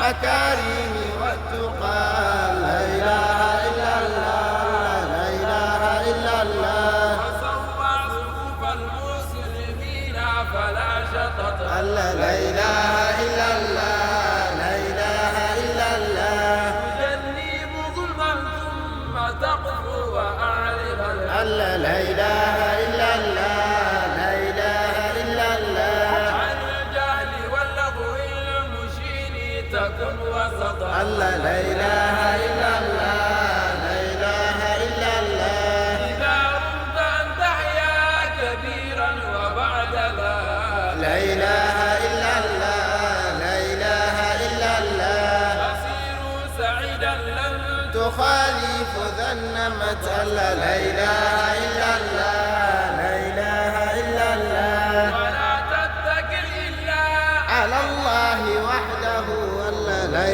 والمكارم والتقى. لا إله إلا الله، لا إله إلا الله. وسوى صفوف المسلمين فلا شطط. لا إله إلا الله، لا إله إلا الله. تجنب ظلما ثم تقفو وأعرض لا إله إلا الله، لا إله إلا الله. عن الجهل واللغو المشين تكن وسطا. لا إله إلا الله، لا إله إلا الله. إذا رمت أن تحيا كبيرا وبعد لا إله إلا الله، لا إله إلا الله. تصير سعيدا لن تخالف ذا النمت. لا إله إلا الله، لا إله إلا الله. ولا تتكل إلا على الله وحده. لا